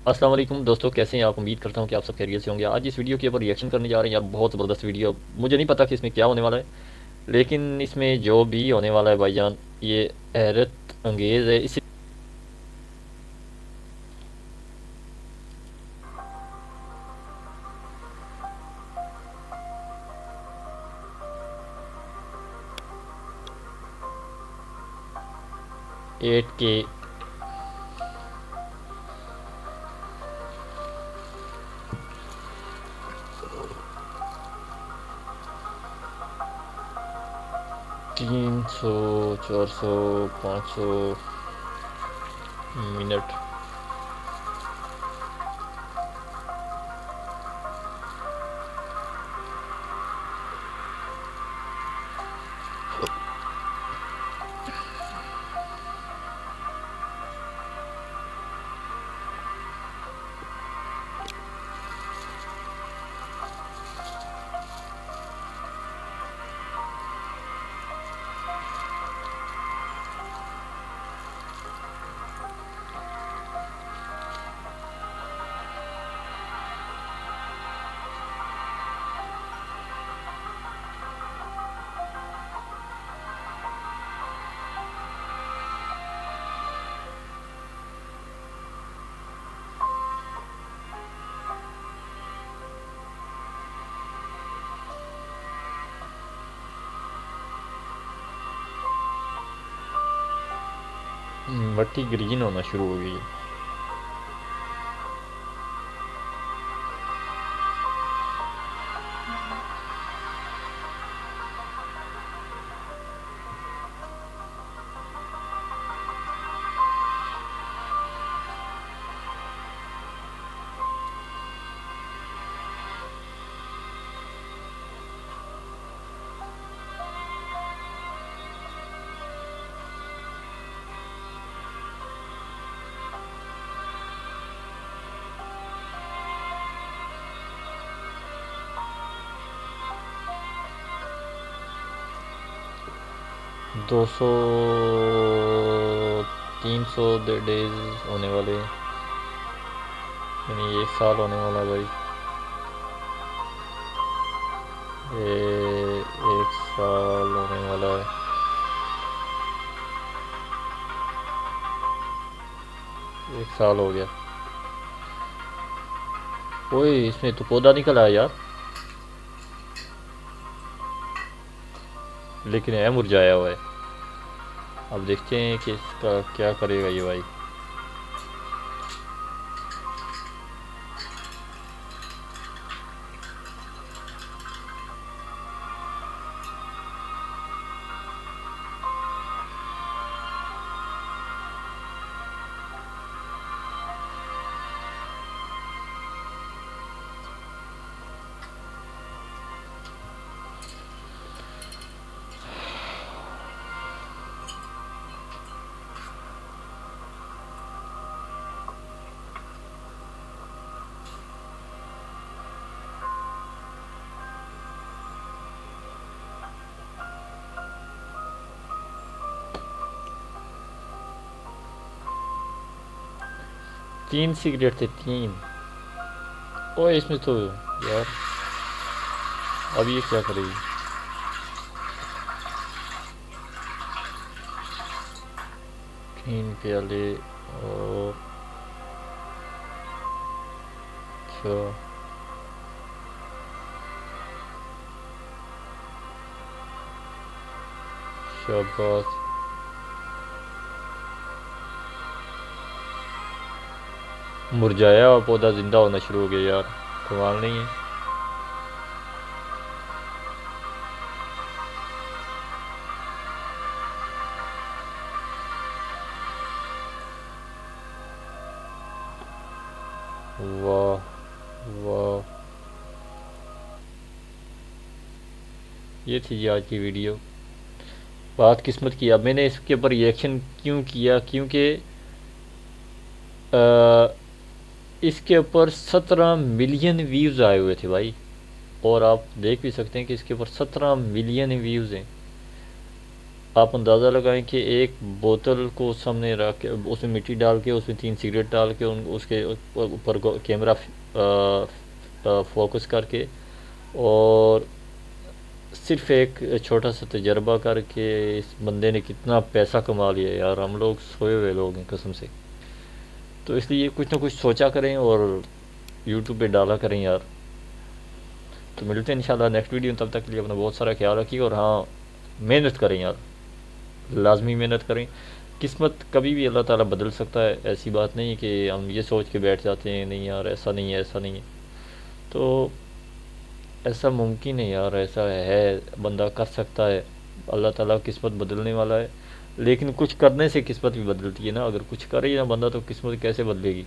अस्सलाम वालेकुम दोस्तों, कैसे हैं आप? उम्मीद करता हूं कि आप सब खैरियत से होंगे। आज इस वीडियो के ऊपर रिएक्शन करने जा रहे हैं यार, बहुत ज़बरदस्त वीडियो। मुझे नहीं पता कि इसमें क्या होने वाला है, लेकिन इसमें जो भी होने वाला है भाईजान, ये हैरत अंगेज़ है। इसी 8K 300 400 500 मिनट। मट्टी ग्रीन होना शुरू हो गई है। दो सौ 300 डेज होने वाले, यानी 1 साल होने वाला है भाई। ये 1 साल होने वाला है। 1 साल हो गया। ओए, इसमें तो पौधा निकल आया यार, लेकिन है मुरझाया हुआ है। अब देखते हैं कि इसका क्या करेगा ये भाई। तीन सिगरेट थे, 3। ओए, इसमें तो यार, अब ये क्या करेगी? 3 प्याले और 6। शाबाश। मुरझाया हुआ पौधा जिंदा होना शुरू हो गया यार, कमाल नहीं है? वाह वाह, ये थी जी आज की वीडियो। बात किस्मत की। अब मैंने इसके ऊपर रिएक्शन क्यों किया? क्योंकि अ, इसके ऊपर 17 मिलियन व्यूज़ आए हुए थे भाई। और आप देख भी सकते हैं कि इसके ऊपर 17 मिलियन व्यूज़ हैं। आप अंदाज़ा लगाएं कि एक बोतल को सामने रख के उसमें मिट्टी डाल के उसमें 3 सिगरेट डाल के उन उसके ऊपर कैमरा फोकस करके और सिर्फ एक छोटा सा तजर्बा करके इस बंदे ने कितना पैसा कमा लिया यार। हम लोग सोए हुए लोग हैं कसम से। तो इसलिए कुछ ना कुछ सोचा करें और यूट्यूब पे डाला करें यार। तो मिलते हैं इंशाल्लाह नेक्स्ट वीडियो में, तब तक के लिए अपना बहुत सारा ख्याल रखिए और हाँ, मेहनत करें यार, लाजमी मेहनत करें। किस्मत कभी भी अल्लाह ताला बदल सकता है, ऐसी बात नहीं है कि हम ये सोच के बैठ जाते हैं नहीं यार ऐसा नहीं है, ऐसा नहीं है। तो ऐसा मुमकिन है यार, ऐसा है, बंदा कर सकता है। अल्लाह ताला किस्मत बदलने वाला है, लेकिन कुछ करने से किस्मत भी बदलती है ना। अगर कुछ करे ही ना बंदा तो किस्मत कैसे बदलेगी।